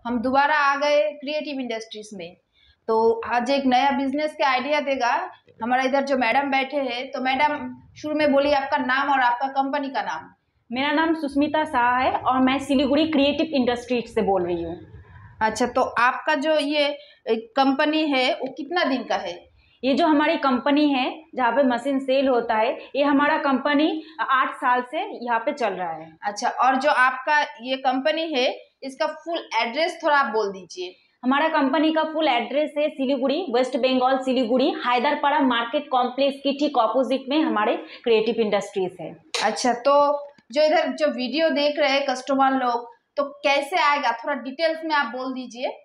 हम दोबारा आ गए क्रिएटिव इंडस्ट्रीज में। तो आज एक नया बिजनेस का आइडिया देगा हमारा इधर जो मैडम बैठे हैं। तो मैडम शुरू में बोलिए आपका नाम और आपका कंपनी का नाम। मेरा नाम सुष्मिता शाह है और मैं सिलीगुड़ी क्रिएटिव इंडस्ट्रीज से बोल रही हूँ। अच्छा, तो आपका जो ये कंपनी है वो कितना दिन का है? ये जो हमारी कंपनी है जहाँ पे मशीन सेल होता है, ये हमारा कंपनी 8 साल से यहाँ पे चल रहा है। अच्छा, और जो आपका ये कंपनी है इसका फुल एड्रेस थोड़ा आप बोल दीजिए। हमारा कंपनी का फुल एड्रेस है सिलीगुड़ी, वेस्ट बंगाल सिलीगुड़ी, हैदरपाड़ा मार्केट कॉम्प्लेक्स की ठीक ऑपोजिट में हमारे क्रिएटिव इंडस्ट्रीज है। अच्छा, तो जो इधर जो वीडियो देख रहे हैं कस्टमर लोग, तो कैसे आएगा थोड़ा डिटेल्स में आप बोल दीजिए।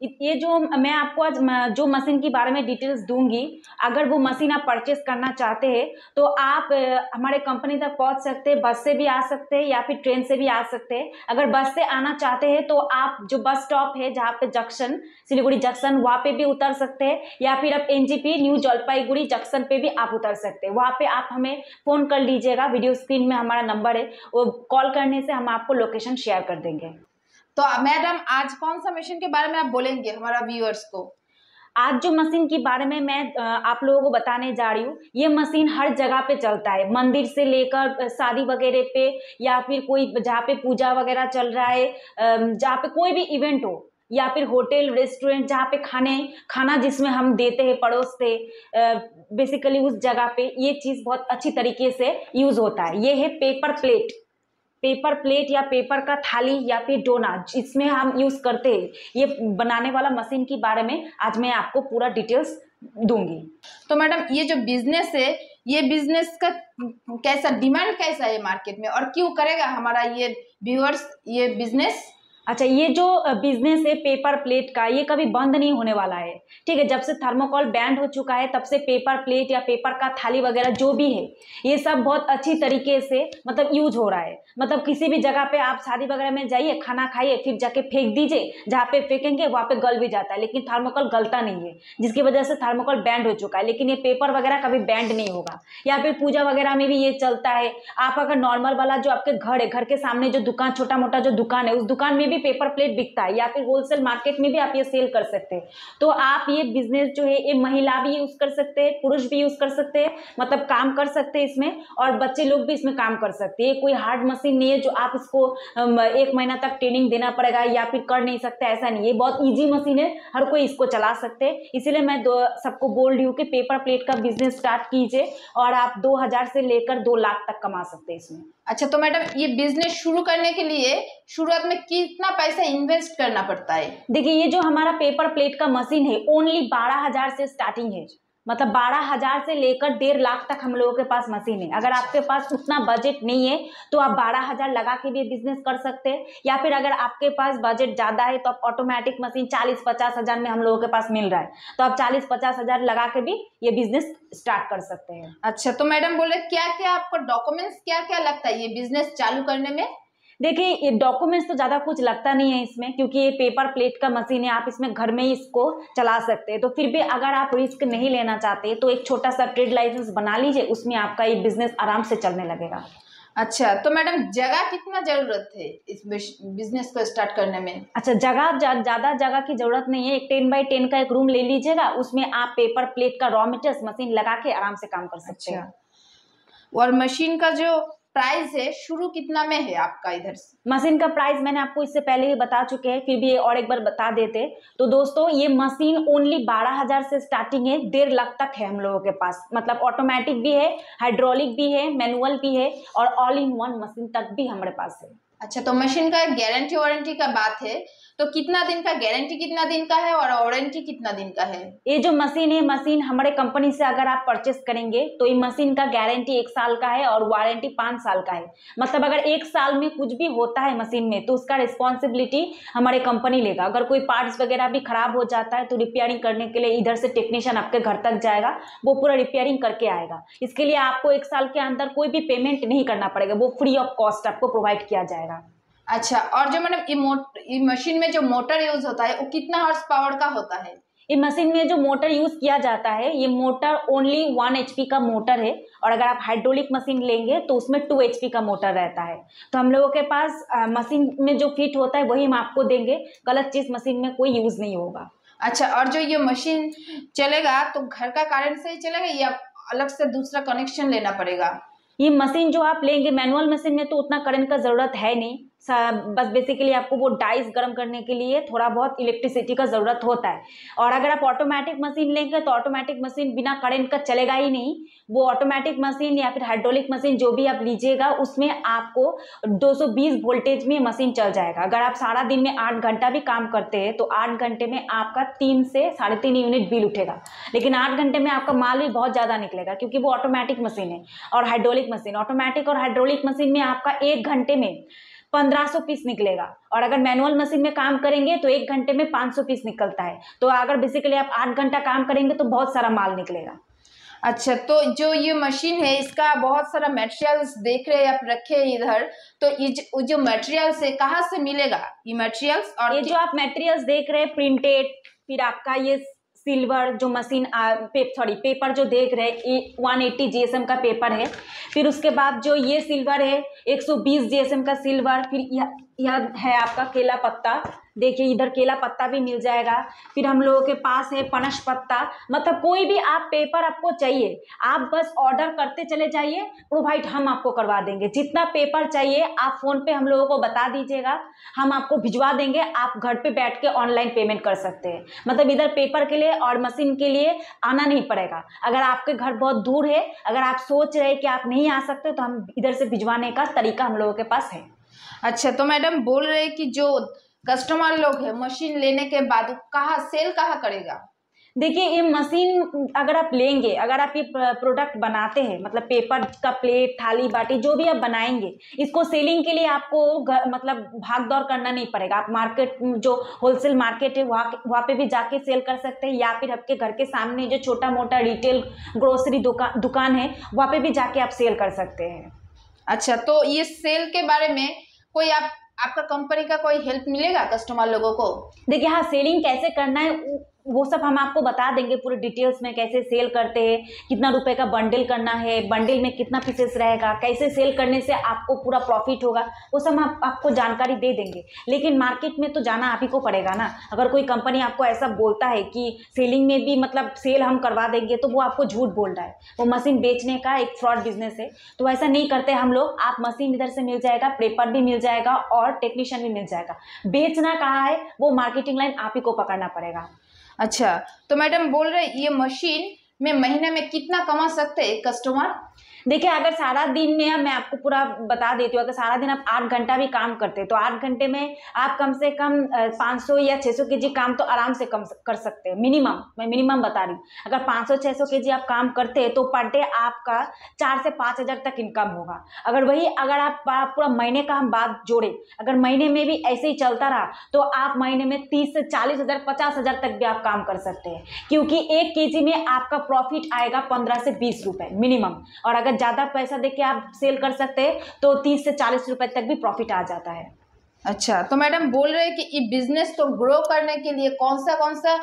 ये जो मैं आपको आज जो मशीन के बारे में डिटेल्स दूंगी, अगर वो मशीन आप परचेस करना चाहते हैं तो आप हमारे कंपनी तक पहुंच सकते हैं। बस से भी आ सकते हैं या फिर ट्रेन से भी आ सकते हैं। अगर बस से आना चाहते हैं तो आप जो बस स्टॉप है जहाँ पे जंक्शन सिलीगुड़ी जंक्शन, वहाँ पे भी उतर सकते हैं, या फिर आप एनजीपी न्यू जलपाईगुड़ी जंक्शन पे भी आप उतर सकते हैं। वहाँ पे आप हमें फ़ोन कर लीजिएगा, वीडियो स्क्रीन में हमारा नंबर है, वो कॉल करने से हम आपको लोकेशन शेयर कर देंगे। तो मैडम आज कौन सा मशीन के बारे में आप बोलेंगे हमारा व्यूअर्स को? आज जो मशीन के बारे में मैं आप लोगों को बताने जा रही हूँ, ये मशीन हर जगह पे चलता है, मंदिर से लेकर शादी वगैरह पे, या फिर कोई जहाँ पे पूजा वगैरह चल रहा है, जहाँ पे कोई भी इवेंट हो, या फिर होटल रेस्टोरेंट जहाँ पे खाना जिसमें हम देते हैं परोसते, बेसिकली उस जगह पे ये चीज़ बहुत अच्छी तरीके से यूज होता है। ये है पेपर प्लेट या पेपर का थाली या फिर डोना, इसमें हम यूज करते हैं। ये बनाने वाला मशीन के बारे में आज मैं आपको पूरा डिटेल्स दूंगी। तो मैडम ये जो बिजनेस है, ये बिजनेस का कैसा डिमांड कैसा है मार्केट में, और क्यों करेगा हमारा ये व्यूअर्स ये बिजनेस? अच्छा, ये जो बिजनेस है पेपर प्लेट का, ये कभी बंद नहीं होने वाला है। ठीक है, जब से थर्मोकोल बैन हो चुका है तब से पेपर प्लेट या पेपर का थाली वगैरह जो भी है, ये सब बहुत अच्छी तरीके से मतलब यूज हो रहा है। मतलब किसी भी जगह पे आप शादी वगैरह में जाइए, खाना खाइए, फिर जाके फेंक दीजिए, जहाँ पे फेंकेंगे वहाँ पे गल भी जाता है, लेकिन थर्मोकोल गलता नहीं है, जिसकी वजह से थर्मोकोल बैंड हो चुका है। लेकिन ये पेपर वगैरह कभी बैंड नहीं होगा। या फिर पूजा वगैरह में भी ये चलता है। आप अगर नॉर्मल वाला जो आपके घर है, घर के सामने जो दुकान, छोटा मोटा जो दुकान है, उस दुकान में भी पेपर प्लेट बिकता है, या फिर होलसेल मार्केट में भी आप ये सेल कर सकते हैं। तो आप ये बिजनेस जो है, ये महिला भी यूज कर सकते हैं, पुरुष भी यूज कर सकते हैं, मतलब काम कर सकते हैं इसमें, और बच्चे लोग भी इसमें काम कर सकते हैं। कोई हार्ड मशीन नहीं है जो आप इसको 1 महीना तक ट्रेनिंग देना पड़ेगा या फिर कर नहीं सकते, ऐसा नहीं है। बहुत ईजी मशीन है, हर कोई इसको चला सकते हैं। इसीलिए मैं सबको बोल रही हूँ कि पेपर प्लेट का बिजनेस स्टार्ट कीजिए और आप 2000 से लेकर 2 लाख तक कमा सकते हैं इसमें। अच्छा, तो मैडम ये बिजनेस शुरू करने के लिए शुरुआत में कितना पैसा इन्वेस्ट करना पड़ता है? देखिए, ये जो हमारा पेपर प्लेट का मशीन है ओनली 12,000 से स्टार्टिंग है। मतलब 12,000 से लेकर 1.5 लाख तक हम लोगों के पास मशीन है। अगर आपके पास उतना बजट नहीं है तो आप 12,000 लगा के भी बिजनेस कर सकते हैं, या फिर अगर आपके पास बजट ज्यादा है तो आप ऑटोमेटिक मशीन 40-50 हजार में हम लोगों के पास मिल रहा है, तो आप 40-50 हजार लगा के भी ये बिजनेस स्टार्ट कर सकते हैं। अच्छा, तो मैडम बोले क्या क्या आपको डॉक्यूमेंट्स क्या क्या लगता है ये बिजनेस चालू करने में? देखिए, ये डॉक्यूमेंट्स तो ज़्यादा कुछ लगता नहीं है इसमें, क्योंकि ये पेपर प्लेट का मशीन है, आप इसमें घर में ही इसको चला सकते हैं। तो फिर भी अगर आप रिस्क नहीं लेना चाहते तो एक छोटा सा ट्रेड लाइसेंस बना लीजिए, उसमें आपका ये बिजनेस आराम से चलने लगेगा। अच्छा, तो मैडम जगह कितना जरूरत है इस बिजनेस को स्टार्ट करने में? अच्छा, ज़्यादा जगह की जरूरत नहीं है। एक 10x10 का एक रूम ले लीजिएगा, उसमें आप पेपर प्लेट का रॉ मटेरियल मशीन लगा के आराम से काम कर सकते हैं। और मशीन का जो प्राइस है शुरू कितना में है आपका इधर से? मशीन का प्राइस मैंने आपको इससे पहले ही बता चुके हैं, फिर भी और एक बार बता देते। तो दोस्तों, ये मशीन ओनली 12,000 से स्टार्टिंग है, 1.5 लाख तक है हम लोगों के पास। मतलब ऑटोमेटिक भी है, हाइड्रोलिक भी है, मैनुअल भी है, और ऑल इन वन मशीन तक भी हमारे पास है। अच्छा, तो मशीन का गारंटी वारंटी का बात है, तो कितना दिन का गारंटी, कितना दिन का है, और वारंटी कितना दिन का है? ये जो मशीन है, मशीन हमारे कंपनी से अगर आप परचेस करेंगे तो ये मशीन का गारंटी 1 साल का है और वारंटी 5 साल का है। मतलब अगर 1 साल में कुछ भी होता है मशीन में तो उसका रिस्पॉन्सिबिलिटी हमारे कंपनी लेगा। अगर कोई पार्ट्स वगैरह भी खराब हो जाता है तो रिपेयरिंग करने के लिए इधर से टेक्नीशियन आपके घर तक जाएगा, वो पूरा रिपेयरिंग करके आएगा। इसके लिए आपको 1 साल के अंदर कोई भी पेमेंट नहीं करना पड़ेगा, वो फ्री ऑफ कॉस्ट आपको प्रोवाइड किया जाएगा। अच्छा, और जो मैडम ये मशीन में जो मोटर यूज होता है वो कितना हॉर्स पावर का होता है? ये मशीन में जो मोटर यूज किया जाता है, ये मोटर ओनली 1 HP का मोटर है, और अगर आप हाइड्रोलिक मशीन लेंगे तो उसमें 2 HP का मोटर रहता है। तो हम लोगों के पास मशीन में जो फिट होता है वही हम आपको देंगे, गलत चीज मशीन में कोई यूज नहीं होगा। अच्छा, और जो ये मशीन चलेगा तो घर का करंट से ही चलेगा या अलग से दूसरा कनेक्शन लेना पड़ेगा? ये मशीन जो आप लेंगे, मैनुअल मशीन में तो उतना करंट का जरूरत है नहीं, बस बेसिकली आपको वो डाइस गर्म करने के लिए थोड़ा बहुत इलेक्ट्रिसिटी का जरूरत होता है। और अगर आप ऑटोमेटिक मशीन लेंगे तो ऑटोमेटिक मशीन बिना करंट का चलेगा ही नहीं। वो ऑटोमेटिक मशीन या फिर हाइड्रोलिक मशीन जो भी आप लीजिएगा उसमें आपको 220 वोल्टेज में मशीन चल जाएगा। अगर आप सारा दिन में 8 घंटा भी काम करते हैं तो 8 घंटे में आपका 3 से 3.5 यूनिट बिल उठेगा, लेकिन 8 घंटे में आपका माल भी बहुत ज्यादा निकलेगा, क्योंकि वो ऑटोमेटिक मशीन है। और हाइड्रोलिक मशीन, ऑटोमेटिक और हाइड्रोलिक मशीन में आपका 1 घंटे में 1500 पीस निकलेगा, और अगर मैनुअल मशीन में काम करेंगे तो 1 घंटे में 500 पीस निकलता है। तो अगर बेसिकली आप 8 घंटा काम करेंगे तो बहुत सारा माल निकलेगा। अच्छा, तो जो ये मशीन है इसका बहुत सारा मटेरियल्स देख रहे हैं आप रखे हैं इधर, तो ये जो मटेरियल्स है कहाँ से मिलेगा ये मटेरियल्स? और ये जो आप मटेरियल्स देख रहे हैं प्रिंटेड, फिर आपका ये सिल्वर जो मशीन पेपर जो देख रहे हैं, ये 180 GSM का पेपर है। फिर उसके बाद जो ये सिल्वर है 120 GSM का सिल्वर। फिर यह है आपका केला पत्ता, देखिए इधर केला पत्ता भी मिल जाएगा। फिर हम लोगों के पास है पनस पत्ता। मतलब कोई भी आप पेपर आपको चाहिए, आप बस ऑर्डर करते चले जाइए, प्रोवाइड हम आपको करवा देंगे। जितना पेपर चाहिए आप फोन पे हम लोगों को बता दीजिएगा, हम आपको भिजवा देंगे। आप घर पे बैठ के ऑनलाइन पेमेंट कर सकते हैं। मतलब इधर पेपर के लिए और मशीन के लिए आना नहीं पड़ेगा। अगर आपके घर बहुत दूर है, अगर आप सोच रहे हैं कि आप नहीं आ सकते, तो हम इधर से भिजवाने का तरीका हम लोगों के पास है। अच्छा, तो मैडम बोल रहे हैं कि जो कस्टमर लोग है मशीन लेने के बाद कहाँ सेल कहाँ करेगा? देखिए ये मशीन अगर आप लेंगे, अगर आप ये प्रोडक्ट बनाते हैं, मतलब पेपर का प्लेट, थाली, बाटी जो भी आप बनाएंगे, इसको सेलिंग के लिए आपको मतलब भाग दौड़ करना नहीं पड़ेगा। आप मार्केट जो होलसेल मार्केट है वहाँ पे भी जाके सेल कर सकते हैं, या फिर आपके घर के सामने जो छोटा मोटा रिटेल ग्रोसरी दुकान है वहाँ पे भी जाके आप सेल कर सकते हैं। अच्छा, तो ये सेल के बारे में कोई आपका कंपनी का कोई हेल्प मिलेगा कस्टमर लोगों को? देखिए हाँ, सेलिंग कैसे करना है वो सब हम आपको बता देंगे पूरे डिटेल्स में, कैसे सेल करते हैं, कितना रुपए का बंडल करना है, बंडल में कितना पीसेस रहेगा, कैसे सेल करने से आपको पूरा प्रॉफिट होगा, वो सब हम आपको जानकारी दे देंगे। लेकिन मार्केट में तो जाना आप ही को पड़ेगा ना। अगर कोई कंपनी आपको ऐसा बोलता है कि सेलिंग में भी मतलब सेल हम करवा देंगे, तो वो आपको झूठ बोल रहा है। वो मशीन बेचने का एक फ्रॉड बिजनेस है, तो ऐसा नहीं करते हम लोग। आप मशीन इधर से मिल जाएगा, पेपर भी मिल जाएगा और टेक्नीशियन भी मिल जाएगा। बेचना कहाँ है, वो मार्केटिंग लाइन आप ही को पकड़ना पड़ेगा। अच्छा, तो मैडम बोल रहे ये मशीन में महीने में कितना कमा सकते हैं कस्टमर? देखिए अगर सारा दिन में, मैं आपको पूरा बता देती हूँ, अगर सारा दिन आप 8 घंटा भी काम करते हैं तो 8 घंटे में आप कम से कम 500 या 600 केजी काम तो आराम से कम कर सकते हैं। मिनिमम, मैं मिनिमम बता रही हूँ। अगर 500-600 केजी आप काम करते हैं तो पर डे आपका 4 से 5 हज़ार तक इनकम होगा। अगर आप पूरा महीने का हम बात जोड़े, अगर महीने में भी ऐसे ही चलता रहा तो आप महीने में 30 से 40 हज़ार, 50 हज़ार तक भी आप काम कर सकते हैं, क्योंकि 1 केजी में आपका प्रॉफिट आएगा 15 से 20 रुपए मिनिमम। और अगर ज्यादा पैसा देके आप सेल कर सकते हैं तो 30 से 40 रुपए तक भी प्रॉफिट आ जाता है। अच्छा, तो मैडम बोल रहे हैं कि ये बिजनेस को ग्रो करने के लिए कौन सा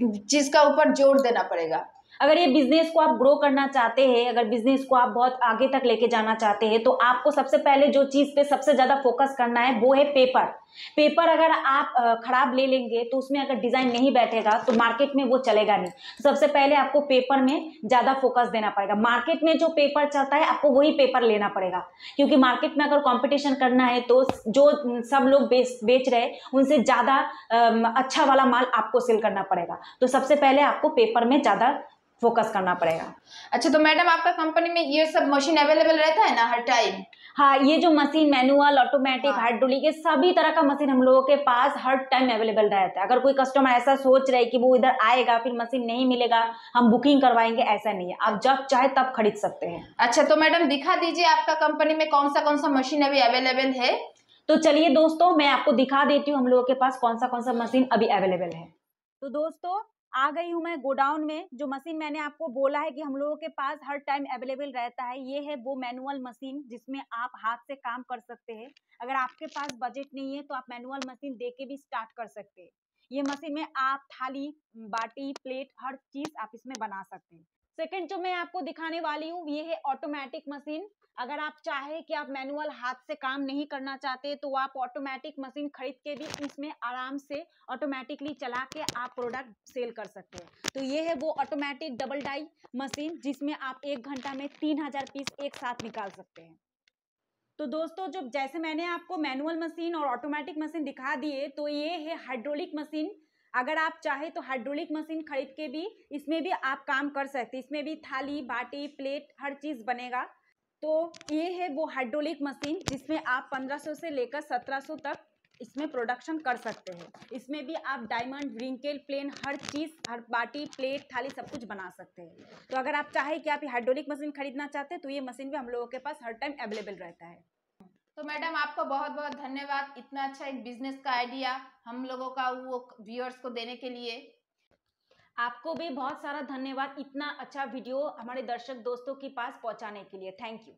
चीज का ऊपर जोर देना पड़ेगा? अगर ये बिजनेस को आप ग्रो करना चाहते हैं, अगर बिजनेस को आप बहुत आगे तक लेके जाना चाहते हैं, तो आपको सबसे पहले जो चीज पे सबसे ज्यादा फोकस करना है वो है पेपर। पेपर अगर आप खराब ले लेंगे तो उसमें अगर डिजाइन नहीं बैठेगा तो मार्केट में वो चलेगा नहीं। सबसे पहले आपको पेपर में ज्यादा फोकस देना पड़ेगा। मार्केट में जो पेपर चलता है आपको वही पेपर लेना पड़ेगा, क्योंकि मार्केट में अगर कंपटीशन करना है तो जो सब लोग बेच रहे हैं उनसे ज्यादा अच्छा वाला माल आपको सेल करना पड़ेगा। तो सबसे पहले आपको पेपर में ज्यादा फोकस करना पड़ेगा। अच्छा, तो मैडम आपका कंपनी में ये सब मशीन अवेलेबल रहता है ना हर टाइम? हाँ, ये जो मशीन मैनुअल, ऑटोमेटिक, हाइड्रोलिक, ये सभी तरह का मशीन हम लोगों के पास हर टाइम अवेलेबल रहता है। अगर कोई कस्टमर ऐसा सोच रहे कि वो इधर आएगा फिर मशीन नहीं मिलेगा, हम बुकिंग करवाएंगे, ऐसा नहीं है। आप जब चाहे तब खरीद सकते हैं। अच्छा, तो मैडम दिखा दीजिए आपका कंपनी में कौन सा मशीन अभी अवेलेबल है। तो चलिए दोस्तों, मैं आपको दिखा देती हूँ हम लोगों के पास कौन सा मशीन अभी अवेलेबल है। तो दोस्तों आ गई हूँ मैं गोडाउन में। जो मशीन मैंने आपको बोला है कि हम लोगों के पास हर टाइम अवेलेबल रहता है, ये है वो मैनुअल मशीन जिसमें आप हाथ से काम कर सकते हैं। अगर आपके पास बजट नहीं है तो आप मैनुअल मशीन दे के भी स्टार्ट कर सकते हैं। ये मशीन में आप थाली, बाटी, प्लेट, हर चीज आप इसमें बना सकते हैं। सेकंड जो मैं आपको दिखाने वाली हूँ ये है ऑटोमेटिक मशीन। अगर आप चाहे कि आप मैनुअल हाथ से काम नहीं करना चाहते तो आप ऑटोमेटिक मशीन खरीद के भी इसमें आराम से ऑटोमेटिकली चला के आप प्रोडक्ट सेल कर सकते हैं। तो ये है वो ऑटोमेटिक डबल डाई मशीन जिसमें आप 1 घंटा में 3000 पीस एक साथ निकाल सकते हैं। तो दोस्तों जो जैसे मैंने आपको मैनुअल मशीन और ऑटोमेटिक मशीन दिखा दिए, तो ये है हाइड्रोलिक मशीन। अगर आप चाहे तो हाइड्रोलिक मशीन खरीद के भी इसमें भी आप काम कर सकते हैं। इसमें भी थाली, बाटी, प्लेट हर चीज बनेगा। तो ये है वो हाइड्रोलिक मशीन जिसमें आप 1500 से लेकर 1700 तक इसमें प्रोडक्शन कर सकते हैं। इसमें भी आप डायमंड, रिंकेल, प्लेन हर चीज, हर बाटी, प्लेट, थाली सब कुछ बना सकते हैं। तो अगर आप चाहे कि आप ये हाइड्रोलिक मशीन खरीदना चाहते हैं तो ये मशीन भी हम लोगों के पास हर टाइम अवेलेबल रहता है। तो मैडम आपका बहुत बहुत धन्यवाद इतना अच्छा एक बिजनेस का आइडिया हम लोगों का वो व्यूअर्स को देने के लिए। आपको भी बहुत सारा धन्यवाद इतना अच्छा वीडियो हमारे दर्शक दोस्तों के पास पहुंचाने के लिए। Thank you.